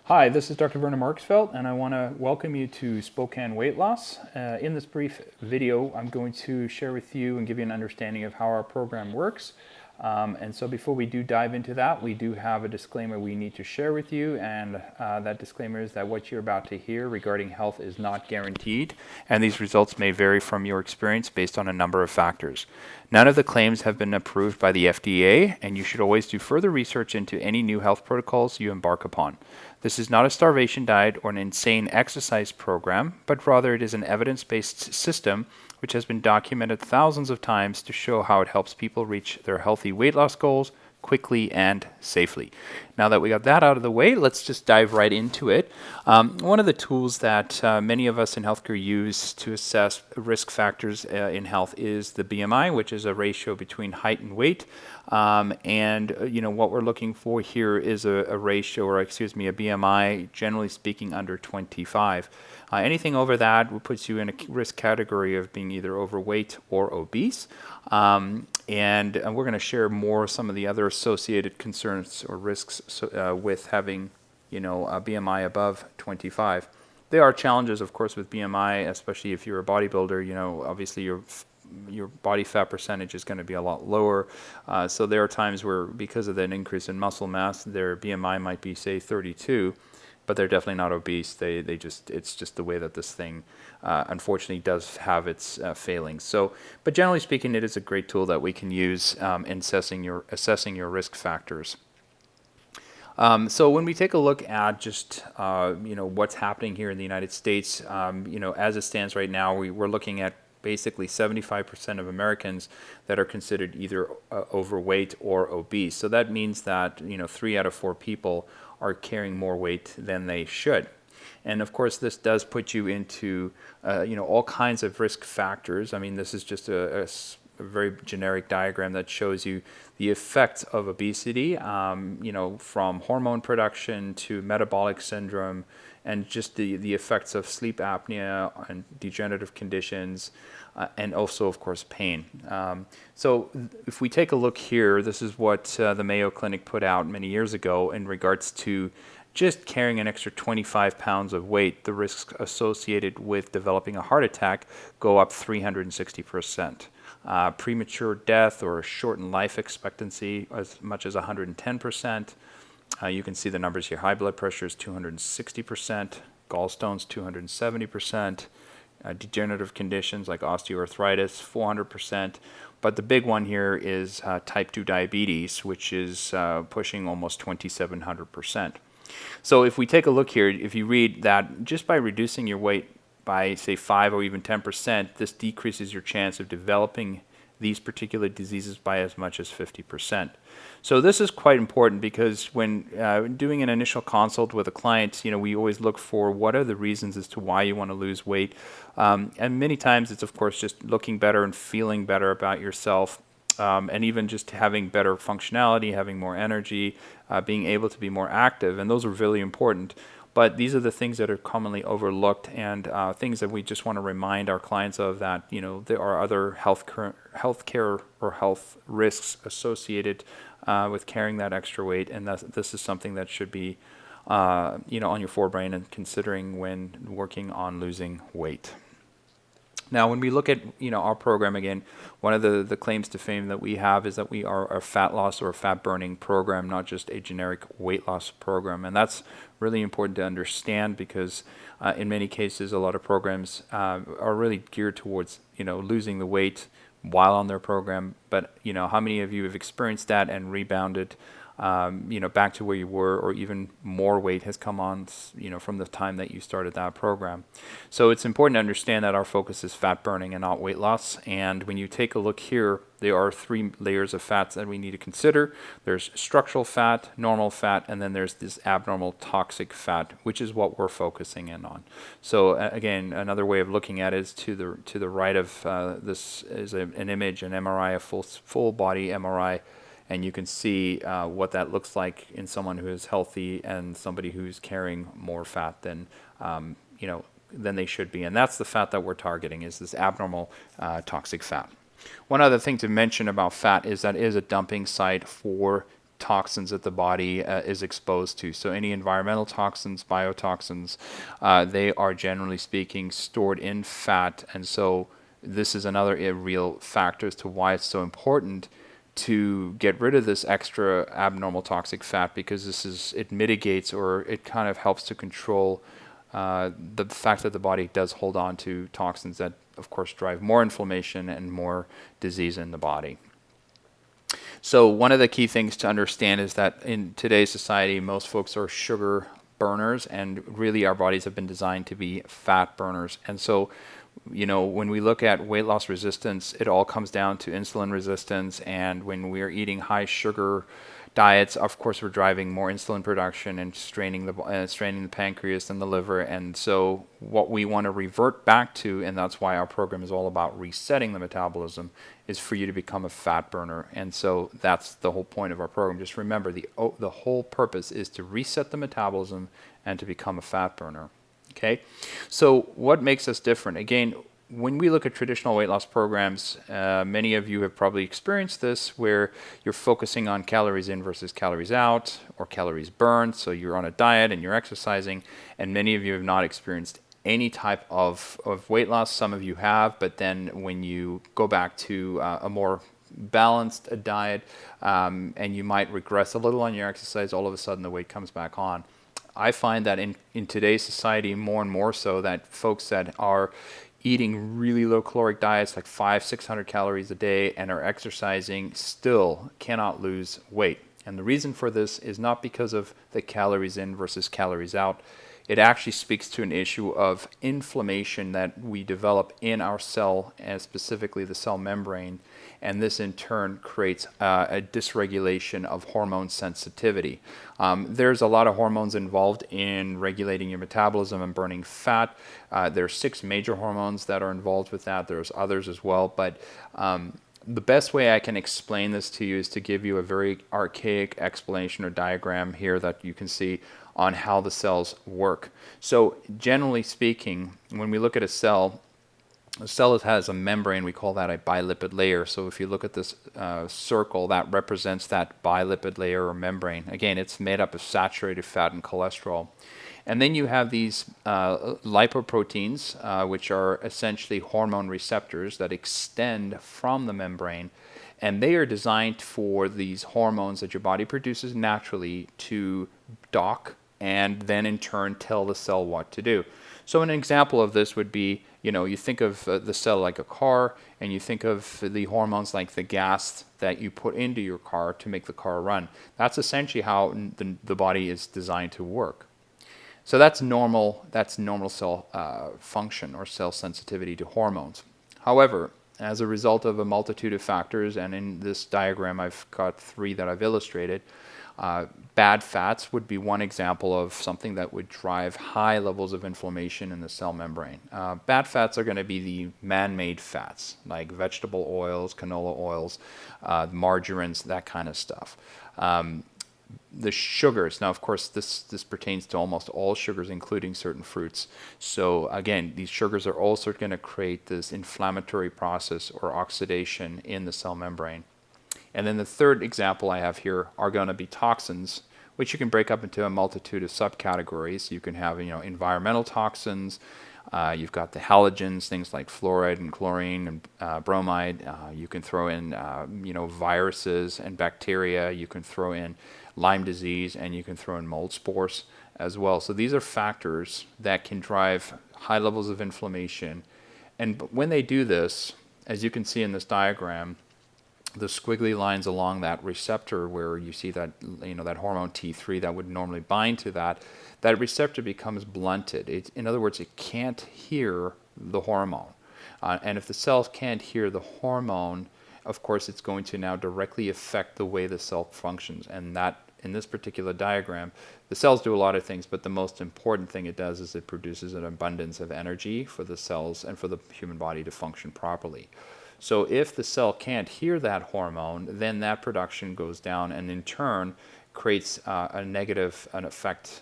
Hi, this is Dr. Werner Marksfeld, and I want to welcome you to Spokane Weight Loss. In this brief video, I'm going to share with you and give you an understanding of how our program works. And so before we do dive into that, we do have a disclaimer we need to share with you, and that disclaimer is that what you're about to hear regarding health is not guaranteed, and these results may vary from your experience based on a number of factors. None of the claims have been approved by the FDA, and you should always do further research into any new health protocols you embark upon. This is not a starvation diet or an insane exercise program, but rather it is an evidence-based system which has been documented thousands of times to show how it helps people reach their healthy weight loss goals quickly and safely. Now that we got that out of the way, let's just dive right into it. One of the tools that many of us in healthcare use to assess risk factors in health is the BMI, which is a ratio between height and weight. What we're looking for here is a ratio, or excuse me, a BMI, generally speaking, under 25. Anything over that puts you in a risk category of being either overweight or obese. And we're going to share more some of the other associated concerns or risks with having, a BMI above 25. There are challenges, of course, with BMI, especially if you're a bodybuilder. Obviously your body fat percentage is going to be a lot lower. So there are times where, because of an increase in muscle mass, their BMI might be, say, 32. But they're definitely not obese. It's just the way that this thing, unfortunately, does have its failings. So, but generally speaking, it is a great tool that we can use in assessing your risk factors. So when we take a look at just what's happening here in the United States, as it stands right now, we're looking at basically 75% of Americans that are considered either overweight or obese. So that means that 3 out of 4 people are carrying more weight than they should. And of course, this does put you into all kinds of risk factors. I mean, this is just a very generic diagram that shows you the effects of obesity, from hormone production to metabolic syndrome, and just the effects of sleep apnea and degenerative conditions, and also, of course, pain. So if we take a look here, this is what the Mayo Clinic put out many years ago in regards to just carrying an extra 25 pounds of weight. The risks associated with developing a heart attack go up 360%. Premature death or shortened life expectancy as much as 110%. You can see the numbers here. High blood pressure is 260%, gallstones 270%, degenerative conditions like osteoarthritis 400%. But the big one here is type 2 diabetes, which is pushing almost 2,700%. So if we take a look here, if you read that just by reducing your weight by, say, 5 or even 10%, this decreases your chance of developing these particular diseases by as much as 50%. So this is quite important because when doing an initial consult with a client, we always look for what are the reasons as to why you want to lose weight. And many times it's, of course, just looking better and feeling better about yourself. And even just having better functionality, having more energy, being able to be more active. And those are really important. But these are the things that are commonly overlooked, and things that we just want to remind our clients of, that there are other healthcare or health risks associated with carrying that extra weight, and this is something that should be on your forebrain and considering when working on losing weight. Now, when we look at our program again, one of the claims to fame that we have is that we are a fat loss or a fat burning program, not just a generic weight loss program. And that's really important to understand because in many cases, a lot of programs are really geared towards losing the weight while on their program. But how many of you have experienced that and rebounded back to where you were, or even more weight has come on, from the time that you started that program. So it's important to understand that our focus is fat burning and not weight loss. And when you take a look here, there are 3 layers of fats that we need to consider. There's structural fat, normal fat, and then there's this abnormal toxic fat, which is what we're focusing in on. So again, another way of looking at it is to the right of this is an image, an MRI, a full body MRI. And you can see what that looks like in someone who is healthy and somebody who's carrying more fat than they should be. And that's the fat that we're targeting, is this abnormal toxic fat. One other thing to mention about fat is that it is a dumping site for toxins that the body is exposed to. So any environmental toxins, biotoxins, they are generally speaking stored in fat. And so this is another real factor as to why it's so important to get rid of this extra abnormal toxic fat, because it mitigates, or it kind of helps to control the fact that the body does hold on to toxins that, of course, drive more inflammation and more disease in the body. So one of the key things to understand is that in today's society, most folks are sugar burners, and really our bodies have been designed to be fat burners. And so, when we look at weight loss resistance, it all comes down to insulin resistance. And when we're eating high sugar diets, of course, we're driving more insulin production and straining the pancreas and the liver. And so what we want to revert back to, and that's why our program is all about resetting the metabolism, is for you to become a fat burner. And so that's the whole point of our program. Just remember, the whole purpose is to reset the metabolism and to become a fat burner. Okay, so what makes us different? Again, when we look at traditional weight loss programs, many of you have probably experienced this, where you're focusing on calories in versus calories out, or calories burned. So you're on a diet and you're exercising, and many of you have not experienced any type of weight loss. Some of you have, but then when you go back to a more balanced diet, and you might regress a little on your exercise, all of a sudden the weight comes back on. I find that in today's society, more and more so, that folks that are eating really low caloric diets, like 500-600 calories a day, and are exercising, still cannot lose weight. And the reason for this is not because of the calories in versus calories out. It actually speaks to an issue of inflammation that we develop in our cell, and specifically the cell membrane. And this in turn creates a dysregulation of hormone sensitivity. There's a lot of hormones involved in regulating your metabolism and burning fat. There are 6 major hormones that are involved with that. There's others as well, but the best way I can explain this to you is to give you a very archaic explanation or diagram here that you can see on how the cells work. So generally speaking, when we look at a cell has a membrane. We call that a bilipid layer. So if you look at this circle, that represents that bilipid layer or membrane. Again, it's made up of saturated fat and cholesterol. And then you have these lipoproteins, which are essentially hormone receptors that extend from the membrane. And they are designed for these hormones that your body produces naturally to dock and then in turn tell the cell what to do. So an example of this would be, you think of the cell like a car, and you think of the hormones like the gas that you put into your car to make the car run. That's essentially how the body is designed to work. So that's normal cell function or cell sensitivity to hormones. However, as a result of a multitude of factors, and in this diagram I've got 3 that I've illustrated, bad fats would be one example of something that would drive high levels of inflammation in the cell membrane. Bad fats are going to be the man-made fats, like vegetable oils, canola oils, margarines, that kind of stuff. The sugars, now of course this pertains to almost all sugars, including certain fruits. So again, these sugars are also going to create this inflammatory process or oxidation in the cell membrane. And then the third example I have here are going to be toxins, which you can break up into a multitude of subcategories. You can have environmental toxins. You've got the halogens, things like fluoride and chlorine and bromide. You can throw in viruses and bacteria. You can throw in Lyme disease, and you can throw in mold spores as well. So these are factors that can drive high levels of inflammation. And when they do this, as you can see in this diagram, the squiggly lines along that receptor where you see that that hormone T3 that would normally bind to that receptor becomes blunted. In other words, it can't hear the hormone. And if the cells can't hear the hormone, of course, it's going to now directly affect the way the cell functions. And that, in this particular diagram, the cells do a lot of things, but the most important thing it does is it produces an abundance of energy for the cells and for the human body to function properly. So if the cell can't hear that hormone, then that production goes down, and in turn creates a negative effect,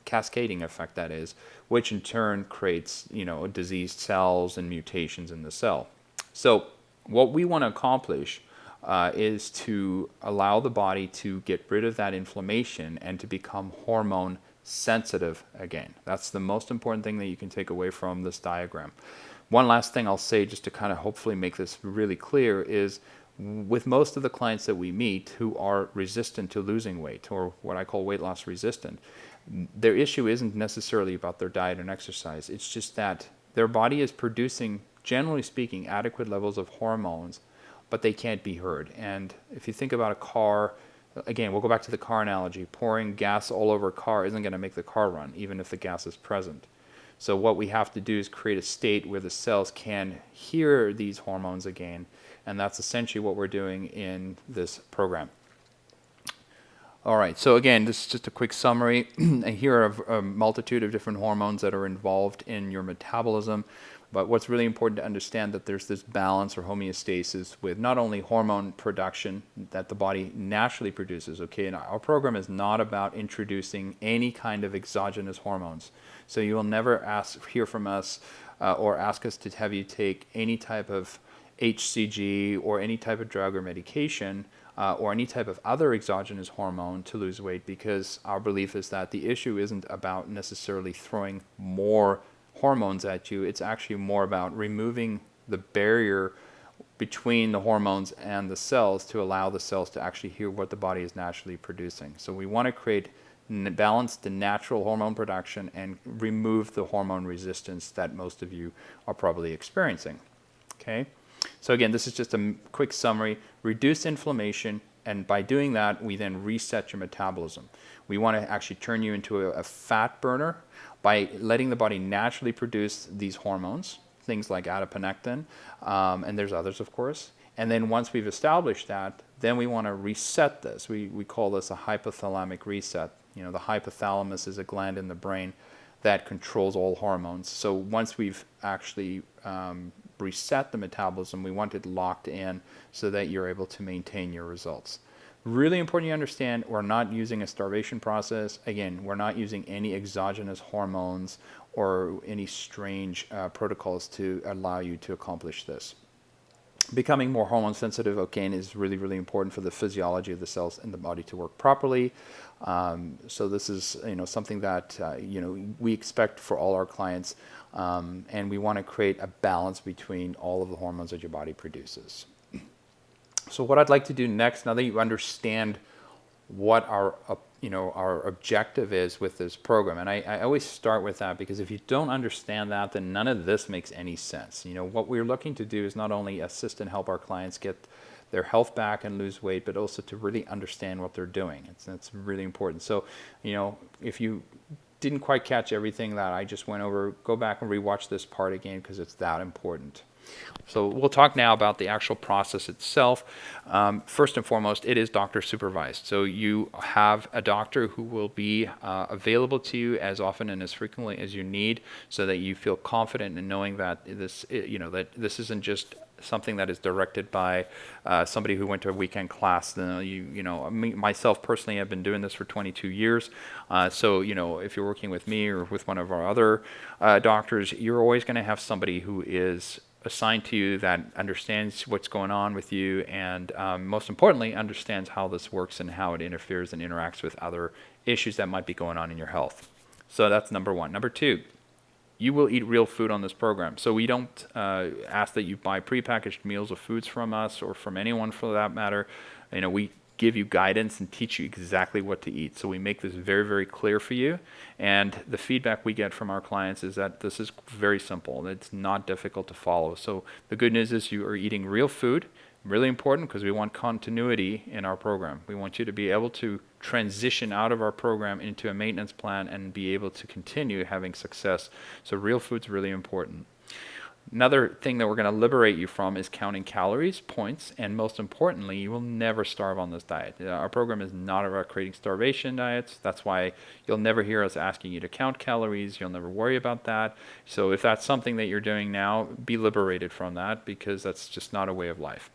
cascading effect that is, which in turn creates diseased cells and mutations in the cell. So what we want to accomplish is to allow the body to get rid of that inflammation and to become hormone sensitive again. That's the most important thing that you can take away from this diagram. One last thing I'll say, just to kind of hopefully make this really clear, is with most of the clients that we meet who are resistant to losing weight, or what I call weight loss resistant, their issue isn't necessarily about their diet and exercise. It's just that their body is producing, generally speaking, adequate levels of hormones, but they can't be heard. And if you think about a car, again, we'll go back to the car analogy. Pouring gas all over a car isn't going to make the car run, even if the gas is present. So what we have to do is create a state where the cells can hear these hormones again, and that's essentially what we're doing in this program. All right, so again, this is just a quick summary. Here are a multitude of different hormones that are involved in your metabolism. But what's really important to understand that there's this balance or homeostasis with not only hormone production that the body naturally produces, okay, and our program is not about introducing any kind of exogenous hormones. So you will never hear from us or ask us to have you take any type of HCG or any type of drug or medication or any type of other exogenous hormone to lose weight, because our belief is that the issue isn't about necessarily throwing more hormones at you. It's actually more about removing the barrier between the hormones and the cells to allow the cells to actually hear what the body is naturally producing. So we want to create balance the natural hormone production and remove the hormone resistance that most of you are probably experiencing. Okay, so again, this is just a quick summary. Reduce inflammation, and by doing that, we then reset your metabolism. We want to actually turn you into a fat burner by letting the body naturally produce these hormones, things like adiponectin, and there's others, of course. And then once we've established that, then we want to reset this. We call this a hypothalamic reset. You know, the hypothalamus is a gland in the brain that controls all hormones. So once we've actually reset the metabolism, we want it locked in so that you're able to maintain your results. Really important you understand, we're not using a starvation process. Again, we're not using any exogenous hormones or any strange protocols to allow you to accomplish this. Becoming more hormone sensitive, again, is really, really important for the physiology of the cells in the body to work properly. So this is, something that, we expect for all our clients, and we want to create a balance between all of the hormones that your body produces. So what I'd like to do next, now that you understand what our objective is with this program, and I always start with that, because if you don't understand that, then none of this makes any sense. What we're looking to do is not only assist and help our clients get their health back and lose weight, but also to really understand what they're doing. It's really important. So, if you didn't quite catch everything that I just went over, go back and rewatch this part again, because it's that important. So we'll talk now about the actual process itself. First and foremost, it is doctor supervised. So you have a doctor who will be available to you as often and as frequently as you need, so that you feel confident in knowing that this isn't just something that is directed by somebody who went to a weekend class. Myself personally, I've been doing this for 22 years. So if you're working with me or with one of our other doctors, you're always going to have somebody who is assigned to you that understands what's going on with you, and most importantly, understands how this works and how it interferes and interacts with other issues that might be going on in your health. So that's number one. Number two, you will eat real food on this program. So we don't ask that you buy prepackaged meals of foods from us, or from anyone for that matter. We give you guidance and teach you exactly what to eat. So we make this very, very clear for you. And the feedback we get from our clients is that this is very simple. It's not difficult to follow. So the good news is you are eating real food. Really important, because we want continuity in our program. We want you to be able to transition out of our program into a maintenance plan and be able to continue having success. So real food's really important. Another thing that we're going to liberate you from is counting calories, points, and most importantly, you will never starve on this diet. Our program is not about creating starvation diets. That's why you'll never hear us asking you to count calories. You'll never worry about that. So if that's something that you're doing now, be liberated from that, because that's just not a way of life.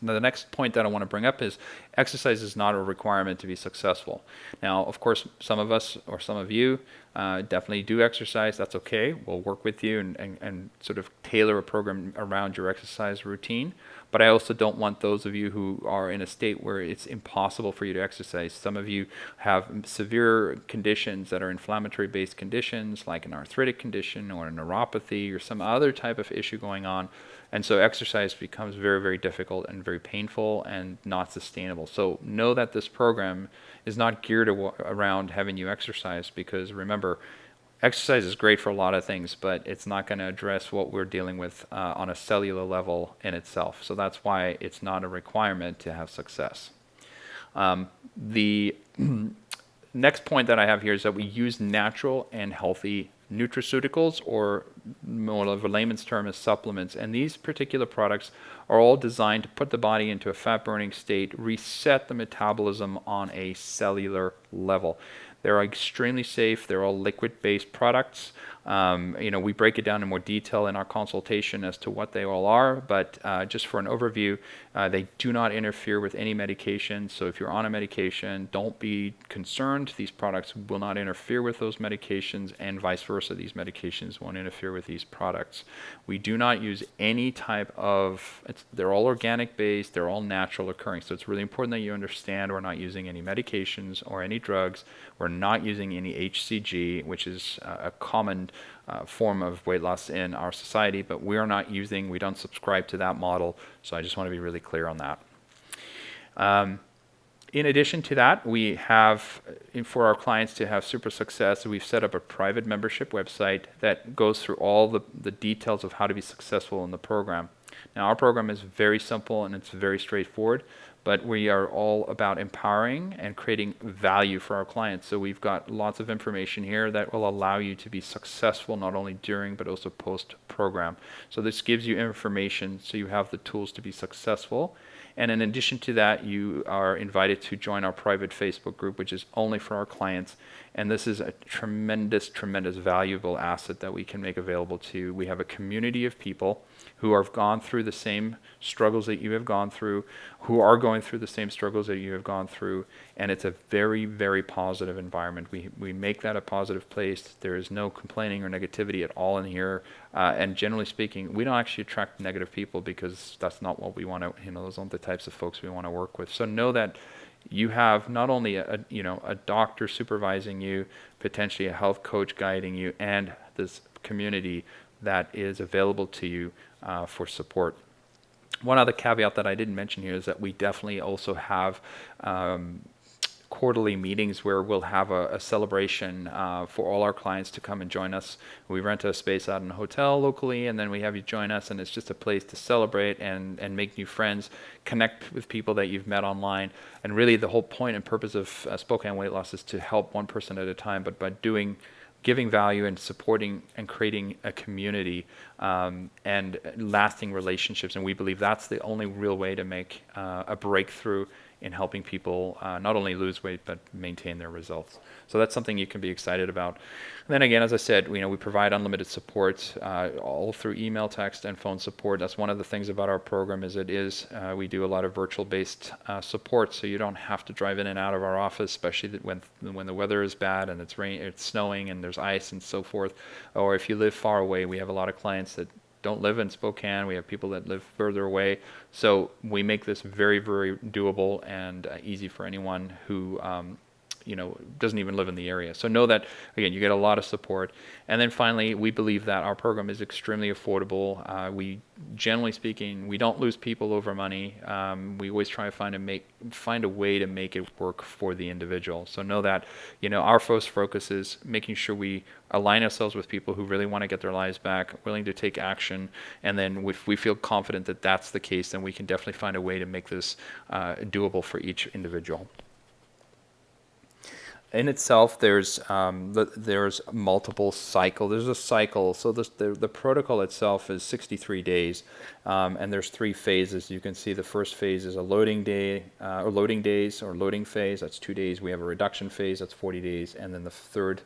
Now, the next point that I want to bring up is exercise is not a requirement to be successful. Now, of course, some of us or some of you definitely do exercise. That's okay. We'll work with you and sort of tailor a program around your exercise routine. but I also don't want those of you who are in a state where it's impossible for you to exercise. Some of you have severe conditions that are inflammatory-based conditions, like an arthritic condition or a neuropathy or some other type of issue going on. And so exercise becomes very, very difficult and very painful and not sustainable. So know that this program is not geared around having you exercise, because remember, exercise is great for a lot of things, but it's not going to address what we're dealing with on a cellular level in itself. So that's why it's not a requirement to have success. The next point that I have here is that we use natural and healthy nutraceuticals, or more of a layman's term is supplements. And these particular products are all designed to put the body into a fat-burning state, reset the metabolism on a cellular level. They're extremely safe. They're all liquid-based products. We break it down in more detail in our consultation as to what they all are, but just for an overview, they do not interfere with any medication. So if you're on a medication, don't be concerned. These products will not interfere with those medications, and vice versa. These medications won't interfere with these products. We do not use any type of, they're all organic-based, they're all natural occurring. So it's really important that you understand we're not using any medications or any drugs. We're not using any HCG, which is a common form of weight loss in our society, but we don't subscribe to that model. So I just want to be really clear on that. In addition to that, we have, for our clients to have super success, we've set up a private membership website that goes through all the details of how to be successful in the program. Now, our program is very simple and it's very straightforward, but we are all about empowering and creating value for our clients. So we've got lots of information here that will allow you to be successful not only during but also post-program. So this gives you information so you have the tools to be successful. And in addition to that, you are invited to join our private Facebook group, which is only for our clients. And this is a tremendous, tremendous valuable asset that we can make available to. We have a community of people who have gone through the same struggles that you have gone through, who are going through the same struggles that you have gone through, and it's a very, very positive environment. We make that a positive place. There is no complaining or negativity at all in here, and generally speaking, we don't actually attract negative people because that's not what we want to, those aren't the types of folks we want to work with. So know that you have not only a doctor supervising you, potentially a health coach guiding you, and this community that is available to you for support. One other caveat that I didn't mention here is that we definitely also have quarterly meetings where we'll have a celebration for all our clients to come and join us. We rent a space out in a hotel locally, and then we have you join us, and it's just a place to celebrate and make new friends, connect with people that you've met online. And really the whole point and purpose of Spokane Weight Loss is to help one person at a time, but by giving value and supporting and creating a community and lasting relationships. And we believe that's the only real way to make a breakthrough in helping people not only lose weight but maintain their results. So that's something you can be excited about. And then again, as I said, we provide unlimited support all through email, text, and phone support. That's one of the things about our program is we do a lot of virtual-based support, so you don't have to drive in and out of our office, especially when the weather is bad and it's snowing and there's ice and so forth. Or if you live far away, we have a lot of clients that don't live in Spokane. We have people that live further away. So we make this very, very doable and easy for anyone who doesn't even live in the area. So know that, again, you get a lot of support. And then finally, we believe that our program is extremely affordable. Generally speaking, we don't lose people over money. We always try to find a way to make it work for the individual. So know that, our first focus is making sure we align ourselves with people who really want to get their lives back, willing to take action. And then if we feel confident that that's the case, then we can definitely find a way to make this doable for each individual. In itself, there's multiple cycles. There's a cycle. So the protocol itself is 63 days, and there's 3 phases. You can see the first phase is a loading day, or loading phase. That's 2 days. We have a reduction phase. That's 40 days, and then the third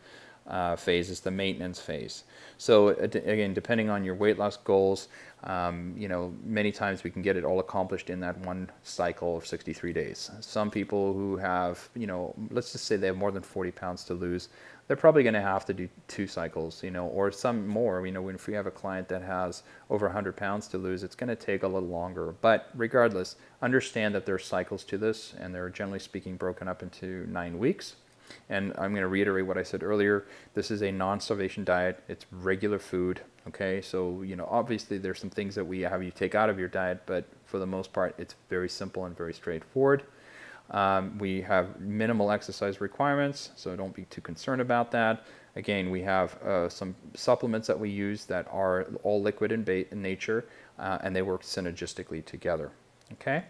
phase is the maintenance phase. So again, depending on your weight loss goals, many times we can get it all accomplished in that one cycle of 63 days. Some people who have, let's just say they have more than 40 pounds to lose, they're probably going to have to do 2 cycles, or some more. If we have a client that has over 100 pounds to lose, it's going to take a little longer. But regardless, understand that there are cycles to this, and they're generally speaking broken up into 9 weeks. And I'm going to reiterate what I said earlier. This is a non-starvation diet. It's regular food. Okay, so obviously there's some things that we have you take out of your diet, but for the most part, it's very simple and very straightforward. We have minimal exercise requirements, so don't be too concerned about that. Again, we have some supplements that we use that are all liquid in nature, and they work synergistically together. Okay.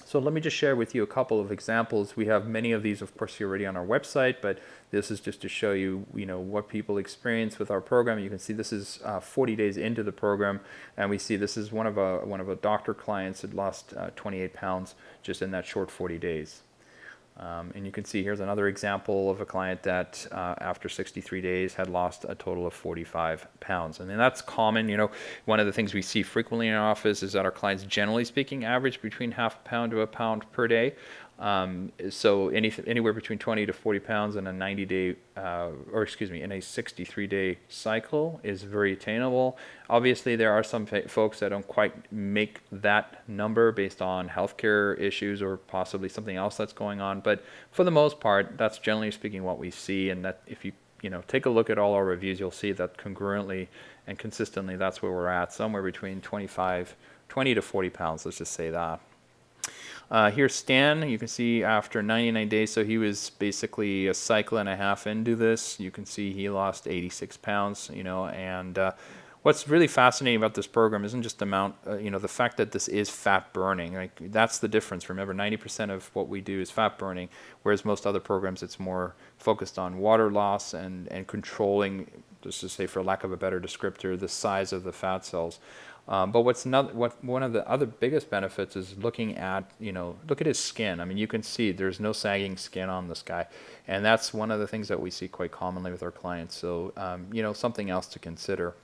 So let me just share with you a couple of examples. We have many of these, of course, here already on our website, but this is just to show you, what people experience with our program. You can see this is 40 days into the program, and we see this is one of a doctor clients that lost 28 pounds just in that short 40 days. And you can see here's another example of a client that after 63 days had lost a total of 45 pounds. And then that's common. One of the things we see frequently in our office is that our clients, generally speaking, average between half a pound to a pound per day. So anywhere between 20 to 40 pounds in a 90-day, in a 63-day cycle is very attainable. Obviously, there are some folks that don't quite make that number based on healthcare issues or possibly something else that's going on. But for the most part, that's generally speaking what we see. And that if you take a look at all our reviews, you'll see that congruently and consistently, that's where we're at, somewhere between 20 to 40 pounds. Let's just say that. Here's Stan. You can see after 99 days, so he was basically a cycle and a half into this. You can see he lost 86 pounds, and what's really fascinating about this program isn't just the amount, the fact that this is fat burning. Like, that's the difference. Remember, 90% of what we do is fat burning, whereas most other programs, it's more focused on water loss and controlling, just to say for lack of a better descriptor, the size of the fat cells. But one of the other biggest benefits is looking at, look at his skin. I mean, you can see there's no sagging skin on this guy. And that's one of the things that we see quite commonly with our clients. So, something else to consider.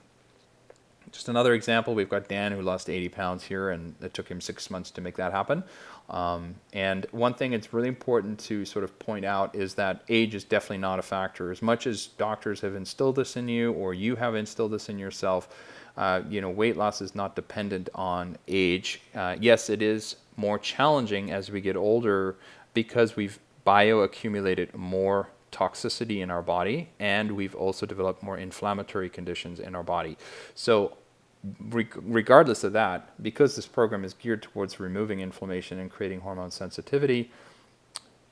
Just another example, we've got Dan who lost 80 pounds here, and it took him 6 months to make that happen. And one thing it's really important to sort of point out is that age is definitely not a factor. As much as doctors have instilled this in you, or you have instilled this in yourself, weight loss is not dependent on age. Yes, it is more challenging as we get older because we've bioaccumulated more toxicity in our body, and we've also developed more inflammatory conditions in our body. So regardless of that, because this program is geared towards removing inflammation and creating hormone sensitivity,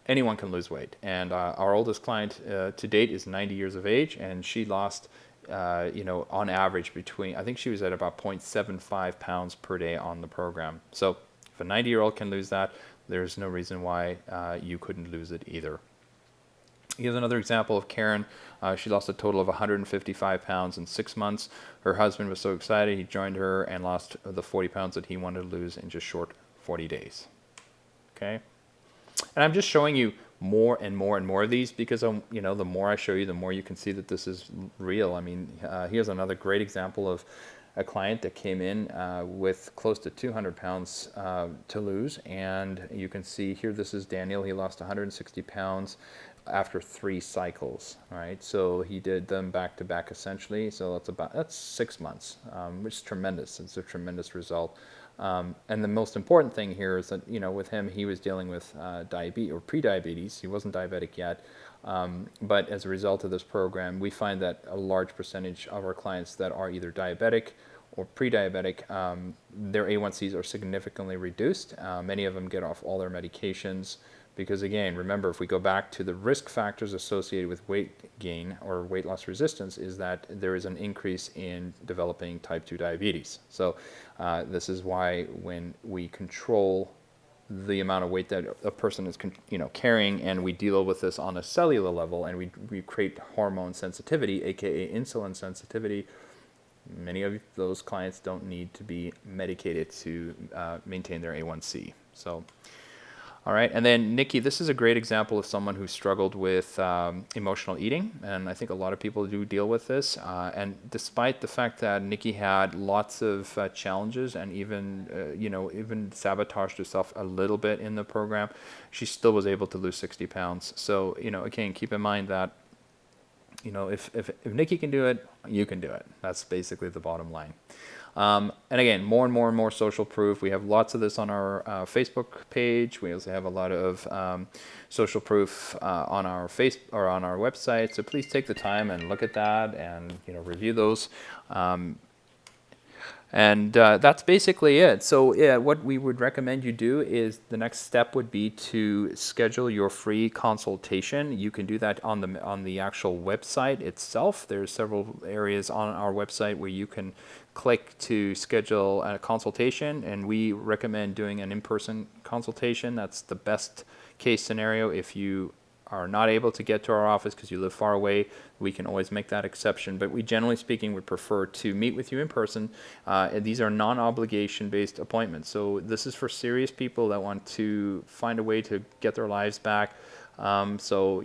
anyone can lose weight. And our oldest client to date is 90 years of age, and she lost on average I think she was at about 0.75 pounds per day on the program. So if a 90-year-old can lose that, there's no reason why you couldn't lose it either. Here's another example of Karen. She lost a total of 155 pounds in 6 months. Her husband was so excited, he joined her and lost the 40 pounds that he wanted to lose in just short 40 days. Okay? And I'm just showing you more and more and more of these because, the more I show you, the more you can see that this is real. I mean, here's another great example of a client that came in with close to 200 pounds to lose. And you can see here, this is Daniel. He lost 160 pounds after 3 cycles, right? So he did them back to back essentially. So that's 6 months, which is tremendous. It's a tremendous result. And the most important thing here is that, with him, he was dealing with diabetes or pre-diabetes. He wasn't diabetic yet. But as a result of this program, we find that a large percentage of our clients that are either diabetic or pre-diabetic, their A1Cs are significantly reduced. Many of them get off all their medications. Because again, remember, if we go back to the risk factors associated with weight gain or weight loss resistance, is that there is an increase in developing type 2 diabetes. So this is why when we control the amount of weight that a person is carrying, and we deal with this on a cellular level, and we create hormone sensitivity, aka insulin sensitivity, many of those clients don't need to be medicated to maintain their A1C. So All right, and then Nikki, this is a great example of someone who struggled with emotional eating, and I think a lot of people do deal with this. And despite the fact that Nikki had lots of challenges and even, even sabotaged herself a little bit in the program, she still was able to lose 60 pounds. So, again, keep in mind that, if Nikki can do it, you can do it. That's basically the bottom line. And again, more and more social proof. We have lots of this on our Facebook page. We also have a lot of social proof on our on our website. So please take the time and look at that and review those. And that's basically it. So yeah, what we would recommend you do is the next step would be to schedule your free consultation. You can do that on the actual website itself. There's several areas on our website where you can click to schedule a consultation, and we recommend doing an in-person consultation. That's the best case scenario. If you are not able to get to our office because you live far away, we can always make that exception. But we, generally speaking, would prefer to meet with you in person. These are non-obligation based appointments. So this is for serious people that want to find a way to get their lives back. So,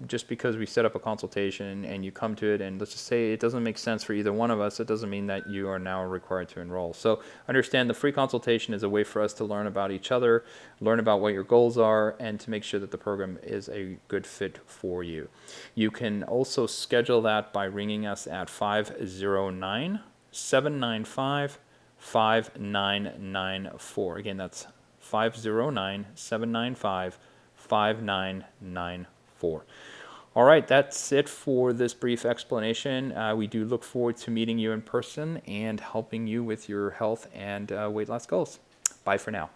just because we set up a consultation and you come to it and let's just say it doesn't make sense for either one of us, it doesn't mean that you are now required to enroll. So understand the free consultation is a way for us to learn about each other, learn about what your goals are, and to make sure that the program is a good fit for you. You can also schedule that by ringing us at 509-795-5994. Again, that's 509-795-5994. All right, that's it for this brief explanation. We do look forward to meeting you in person and helping you with your health and weight loss goals. Bye for now.